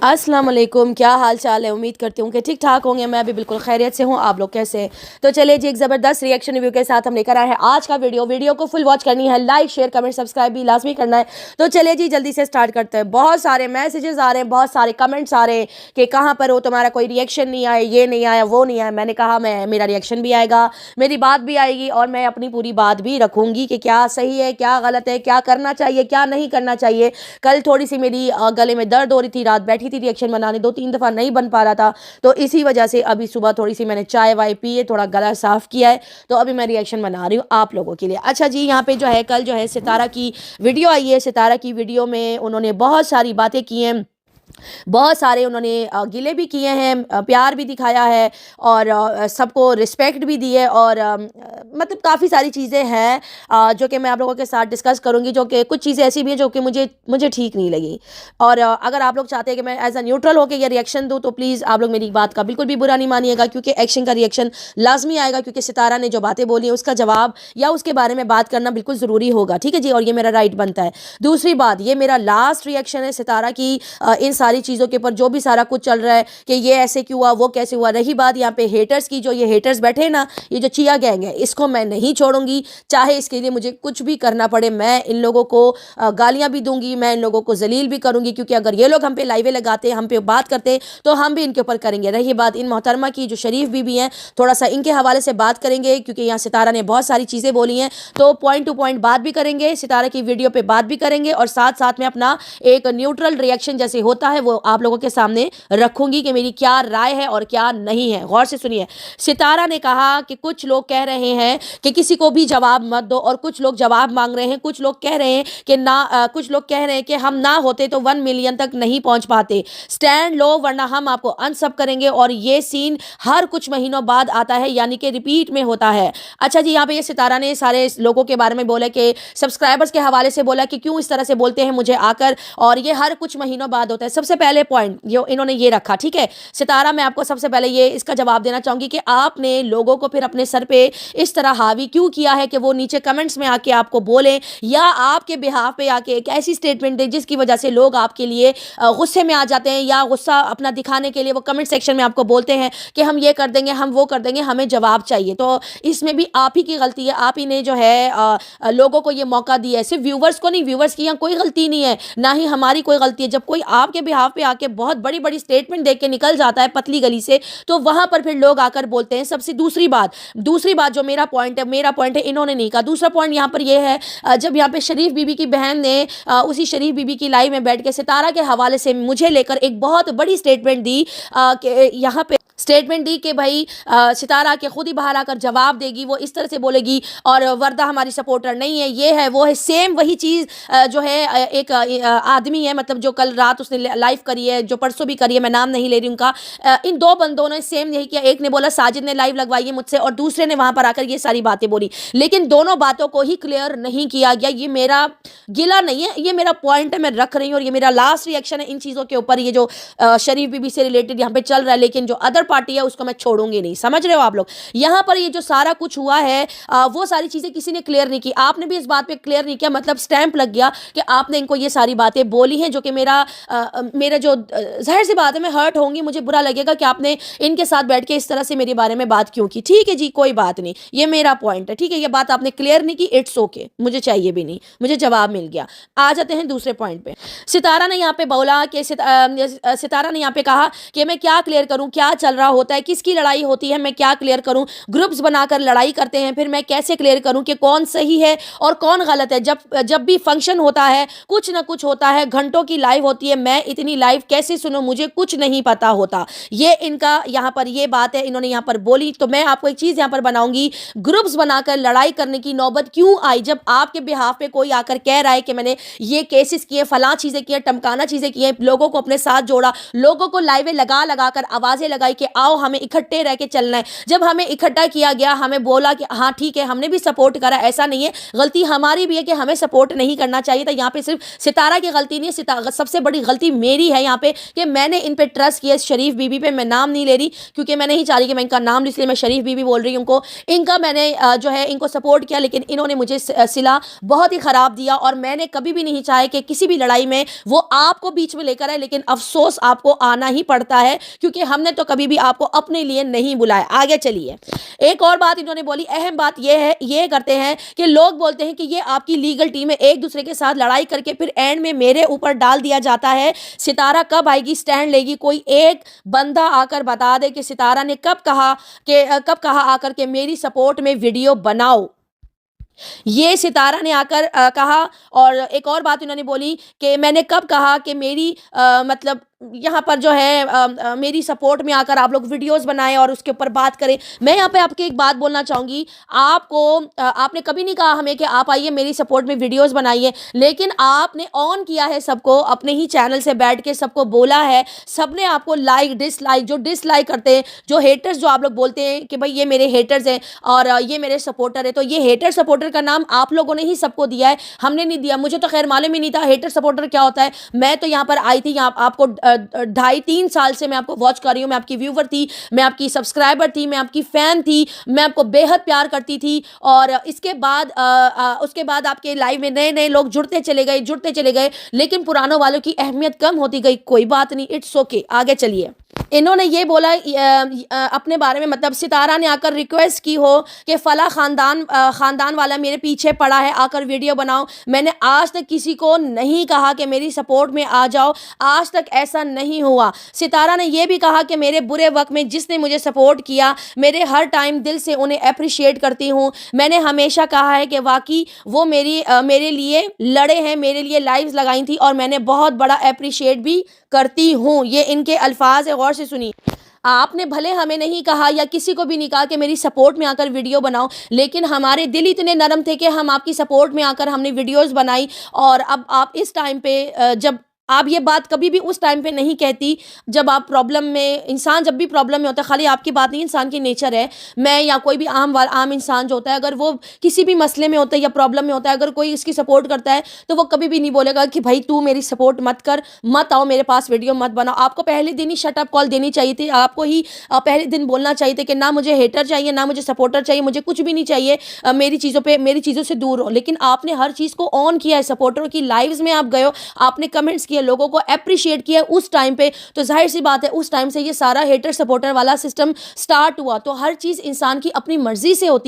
अस्सलाम वालेकुम, क्या हाल चाल है। उम्मीद करती हूँ कि ठीक ठाक होंगे। मैं भी बिल्कुल खैरियत से हूँ। आप लोग कैसे हैं? तो चलिए जी, एक ज़बरदस्त रिएक्शन रिव्यू के साथ हम लेकर आए हैं आज का वीडियो को फुल वॉच करनी है, लाइक शेयर कमेंट सब्सक्राइब भी लाजमी करना है। तो चलिए जी, जल्दी से स्टार्ट करते हैं। बहुत सारे मैसेजेस आ रहे हैं, बहुत सारे कमेंट्स आ रहे हैं कि कहाँ पर हो, तुम्हारा कोई रिएक्शन नहीं आया, ये नहीं आया, वो नहीं आया। मैंने कहा मेरा रिएक्शन भी आएगा, मेरी बात भी आएगी और मैं अपनी पूरी बात भी रखूँगी कि क्या सही है, क्या गलत है, क्या करना चाहिए, क्या नहीं करना चाहिए। कल थोड़ी सी मेरी गले में दर्द हो रही थी, रात बैठी थी रिएक्शन बनाने, 2-3 दफ़ा नहीं बन पा रहा था, तो इसी वजह से अभी सुबह थोड़ी सी मैंने चाय वाय पी है, थोड़ा गला साफ़ किया है, तो अभी मैं रिएक्शन बना रही हूँ आप लोगों के लिए। अच्छा जी, यहाँ पे जो है कल जो है सितारा की वीडियो आई है। सितारा की वीडियो में उन्होंने बहुत सारी बातें की हैं, बहुत सारे उन्होंने गिले भी किए हैं, प्यार भी दिखाया है और सबको रिस्पेक्ट भी दी है और मतलब काफ़ी सारी चीज़ें हैं जो कि मैं आप लोगों के साथ डिस्कस करूंगी, जो कि कुछ चीज़ें ऐसी भी हैं जो कि मुझे ठीक नहीं लगी। और अगर आप लोग चाहते हैं कि मैं एज अ न्यूट्रल होकर ये रिएक्शन दूँ तो प्लीज़ आप लोग मेरी बात का बिल्कुल भी बुरा नहीं मानिएगा, क्योंकि एक्शन का रिएक्शन लाजमी आएगा, क्योंकि सितारा ने जो बातें बोली हैं उसका जवाब या उसके बारे में बात करना बिल्कुल ज़रूरी होगा। ठीक है जी, और ये मेरा राइट बनता है। दूसरी बात, ये मेरा लास्ट रिएक्शन है सितारा की इन सारी चीज़ों के ऊपर, जो भी सारा कुछ चल रहा है कि ये ऐसे क्यों हुआ, वो कैसे हुआ। रही बात यहाँ पे हेटर्स की, जो ये हेटर्स बैठे ना, ये जो चिया गैंग है, इसको मैं नहीं छोड़ूंगी, चाहे इसके लिए मुझे कुछ भी करना पड़े। मैं इन लोगों को गालियां भी दूंगी, मैं इन लोगों को जलील भी करूंगी, क्योंकि अगर ये लोग हम पे लाइवे लगाते, हम पे बात करते, तो हम भी इनके ऊपर करेंगे। रही बात इन मोहतरमा की, जो शरीफ बीबी हैं, थोड़ा सा इनके हवाले से बात करेंगे, क्योंकि यहाँ सितारा ने बहुत सारी चीज़ें बोली हैं, तो पॉइंट टू पॉइंट बात भी करेंगे, सितारा की वीडियो पे बात भी करेंगे और साथ साथ में अपना एक न्यूट्रल रिएक्शन जैसे होता है वो आप लोगों के सामने रखूंगी कि मेरी क्या राय है और क्या नहीं है। गौर से सुनिए। सितारा ने कहा कि कुछ लोग कह रहे हैं कि किसी को भी जवाब मत दो, और कुछ लोग जवाब मांग रहे हैं, कुछ लोग कह रहे हैं कि कुछ लोग कह रहे हैं कि हम ना होते तो 1 मिलियन तक नहीं पहुंच पाते, स्टैंड लो वरना हम आपको अनसब करेंगे। और ये सीन हर कुछ महीनों बाद आता है, यानी कि रिपीट में होता है। अच्छा जी, यहाँ पे ये सितारा ने सारे लोगों के बारे में बोला कि सब्सक्राइबर्स के हवाले से बोला कि क्यों इस तरह से बोलते हैं मुझे आकर, और ये हर कुछ महीनों बाद होता है। सबसे पहले पॉइंट जो इन्होंने ये रखा, ठीक है सितारा, मैं आपको सबसे पहले ये इसका जवाब देना चाहूंगी कि आपने लोगों को फिर अपने सर पे इस तरह हावी क्यों किया है कि वो नीचे कमेंट्स में आके आपको बोलें या आपके बिहाफ पे आके एक ऐसी स्टेटमेंट दें जिसकी वजह से लोग आपके लिए गुस्से में आ जाते हैं, या गुस्सा अपना दिखाने के लिए वो कमेंट सेक्शन में आपको बोलते हैं कि हम ये कर देंगे, हम वो कर देंगे, हमें जवाब चाहिए। तो इसमें भी आप ही की गलती है, आप ही ने जो है लोगों को ये मौका दिया है। सिर्फ व्यूवर्स को नहीं, व्यूवर्स की यहाँ कोई गलती नहीं है, ना ही हमारी कोई गलती है। जब कोई आपके बिहाफ पे आके बहुत बड़ी बड़ी स्टेटमेंट देख के निकल जाता है पतली गली से, तो वहां पर फिर लोग आकर बोलते हैं। सबसे दूसरी बात जो मेरा पॉइंट है, इन्होंने नहीं कहा। दूसरा पॉइंट यहां पर यह है, जब यहां पे शरीफ बीबी की बहन ने उसी शरीफ बीबी की लाइव में बैठ के सितारा के हवाले से मुझे लेकर एक बहुत बड़ी स्टेटमेंट दी कि यहां पे स्टेटमेंट दी कि भाई सितारा के खुद ही बाहर आकर जवाब देगी, वो इस तरह से बोलेगी और वर्दा हमारी सपोर्टर नहीं है, ये है वो है। सेम वही चीज़ जो है एक आदमी है, मतलब जो कल रात उसने लाइव करी है, जो परसों भी करी है, मैं नाम नहीं ले रही उनका, इन दो बंदों ने सेम यही किया। एक ने बोला साजिद ने लाइव लगवाई है मुझसे, और दूसरे ने वहां पर आकर ये सारी बातें बोली, लेकिन दोनों बातों को ही क्लियर नहीं किया गया। ये मेरा गिला नहीं है, ये मेरा पॉइंट है, मैं रख रही हूँ, और ये मेरा लास्ट रिएक्शन है इन चीज़ों के ऊपर। ये जो शरीफ बीबी से रिलेटेड यहाँ पे चल रहा है, लेकिन जो अदर पार्टी है उसको मैं छोड़ूंगी नहीं। समझ रहे हो आप लोग? यहाँ पर ये जो सारा कुछ हुआ है वो सारी चीजें किसी ने क्लियर नहीं की, आपने भी इस बात पे क्लियर नहीं किया, मतलब स्टैंप लग गया कि आपने इनको ये सारी बातें बोली हैं, जो कि मेरा जो जाहिर सी बात है मैं हर्ट होंगी, मुझे बुरा लगेगा कि आपने इनके साथ बैठ के इस तरह से मेरे बारे में बात क्यों की। ठीक है जी, कोई बात नहीं, ये मेरा पॉइंट है, ठीक है, ये बात आपने क्लियर नहीं की, इट्स ओके, मुझे चाहिए भी नहीं, मुझे जवाब मिल गया। आ जाते हैं दूसरे पॉइंट पे। सितारा ने यहाँ पे बोला कि सितारा ने यहाँ पे कहा कि मैं क्या क्लियर करूं, क्या चल रहा होता है, किसकी लड़ाई होती है, मैं क्या क्लियर करूं, ग्रुप्स बनाकर लड़ाई करते हैं, फिर मैं कैसे क्लियर करूं कि कौन सही है और कौन गलत है। जब भी फंक्शन होता है कुछ ना कुछ होता है, घंटों की लाइव होती है, मैं इतनी लाइव कैसे सुनूं, मुझे कुछ नहीं पता होता। ये इनका यहाँ पर ये बात है, इन्होंने यहाँ पर बोली। तो मैं आपको एक चीज यहाँ पर बनाऊंगी, ग्रुप्स बनाकर लड़ाई करने की नौबत क्यों आई, जब आपके बिहाफ पे कोई आकर कह रहा है कि मैंने ये केसेस किए, फलां चीजें की, टमकाना चीजें की, लोगों को अपने साथ जोड़ा, लोगों को लाइव लगा लगा कर आवाजें लगाई कि आओ हमें इकट्ठे रह के चलना है। जब हमें इकट्ठा किया गया, हमें बोला कि हाँ ठीक है, हमने भी सपोर्ट करा, ऐसा नहीं है, गलती हमारी भी है कि हमें सपोर्ट नहीं करना चाहिए था। यहाँ पे सिर्फ सितारा की गलती नहीं है, सबसे बड़ी गलती मेरी है यहाँ पे कि मैंने इन पे ट्रस्ट किया, शरीफ बीबी पे। मैं नाम नहीं ले रही क्योंकि मैं नहीं चाह रही कि मैं इनका नाम, इसलिए मैं शरीफ बीबी बोल रही हूँ उनको। इनका मैंने जो है इनको सपोर्ट किया, लेकिन इन्होंने मुझे सिला बहुत ही ख़राब दिया, और मैंने कभी भी नहीं चाहा कि किसी भी लड़ाई में वो आपको बीच में लेकर आए, लेकिन अफसोस आपको आना ही पड़ता है क्योंकि हमने तो कभी भी आपको अपने लिए नहीं बुलाया। आगे चलिए, एक और बात इन्होंने बोली, अहम बात यह है, ये करते हैं कि लोग बोलते हैं कि ये आपकी लीगल टीम है, एक दूसरे के साथ लड़ाई करके फिर एंड में मेरे ऊपर डाल दिया जाता है। सितारा कब आएगी, स्टैंड लेगी? कोई एक बंदा आकर बता दे कि सितारा ने कब कहा आकर के मेरी सपोर्ट में वीडियो बनाओ। ये सितारा ने आकर कहा। और एक और बात इन्होंने बोली कि मैंने कब कहा कि मेरी मतलब यहाँ पर जो है मेरी सपोर्ट में आकर आप लोग वीडियोस बनाएं और उसके ऊपर बात करें। मैं यहाँ पे आपके एक बात बोलना चाहूँगी, आपने कभी नहीं कहा हमें कि आप आइए मेरी सपोर्ट में वीडियोस बनाइए, लेकिन आपने ऑन किया है सबको, अपने ही चैनल से बैठ के सबको बोला है, सबने आपको लाइक डिसलाइक, जो डिसलाइक करते हैं, जो हेटर्स, जो आप लोग बोलते हैं कि भाई ये मेरे हेटर्स हैं और ये मेरे सपोर्टर है, तो ये हेटर सपोर्टर का नाम आप लोगों ने ही सबको दिया है, हमने नहीं दिया। मुझे तो खैर मालूम ही नहीं था हेटर सपोर्टर क्या होता है। मैं तो यहाँ पर आई थी, यहाँ आपको 2.5-3 साल से मैं आपको वॉच कर रही हूँ, मैं आपकी व्यूवर थी, मैं आपकी सब्सक्राइबर थी, मैं आपकी फ़ैन थी, मैं आपको बेहद प्यार करती थी। और उसके बाद आपके लाइव में नए नए लोग जुड़ते चले गए, लेकिन पुरानों वालों की अहमियत कम होती गई। कोई बात नहीं, इट्स ओके। आगे चलिए, इन्होंने ये बोला अपने बारे में, मतलब सितारा ने आकर रिक्वेस्ट की हो कि फला ख़ानदान वाला मेरे पीछे पड़ा है, आकर वीडियो बनाओ। मैंने आज तक किसी को नहीं कहा कि मेरी सपोर्ट में आ जाओ, आज तक ऐसा नहीं हुआ। सितारा ने यह भी कहा कि मेरे बुरे वक्त में जिसने मुझे सपोर्ट किया, मेरे हर टाइम दिल से उन्हें अप्रिशिएट करती हूँ। मैंने हमेशा कहा है कि वाकई वो मेरे लिए लड़े हैं, मेरे लिए लाइव्स लगाई थी, और मैंने बहुत बड़ा अप्रिशिएट भी करती हूँ। ये इनके अल्फाज है, गौर से सुनिए। आपने भले हमें नहीं कहा या किसी को भी नहीं कहा कि मेरी सपोर्ट में आकर वीडियो बनाओ, लेकिन हमारे दिल इतने नरम थे कि हम आपकी सपोर्ट में आकर हमने वीडियोस बनाई। और अब आप इस टाइम पे जब आप ये बात कभी भी उस टाइम पे नहीं कहती जब आप प्रॉब्लम में, इंसान जब भी प्रॉब्लम में होता है, खाली आपकी बात नहीं, इंसान की नेचर है, मैं या कोई भी आम इंसान जो होता है, अगर वो किसी भी मसले में होता है या प्रॉब्लम में होता है, अगर कोई इसकी सपोर्ट करता है तो वो कभी भी नहीं बोलेगा कि भाई तू मेरी सपोर्ट मत कर, मत आओ मेरे पास, वीडियो मत बनाओ। आपको पहले दिन ही शट अप कॉल देनी चाहिए थी, आपको ही पहले दिन बोलना चाहिए था कि ना मुझे हेटर चाहिए, ना मुझे सपोर्टर चाहिए, मुझे कुछ भी नहीं चाहिए, मेरी चीज़ों से दूर हो। लेकिन आपने हर चीज़ को ऑन किया है, सपोर्टर की लाइव्स में आप गए हो, आपने कमेंट्स किए, लोगों को अप्रिशिएट किया उस टाइम पे, तो जाहिर सी बात है उस टाइम से ये सारा हेटर सपोर्टर वाला सिस्टम स्टार्ट हुआ। तो हर चीज़ इंसान की अपनी मर्जी से होती है।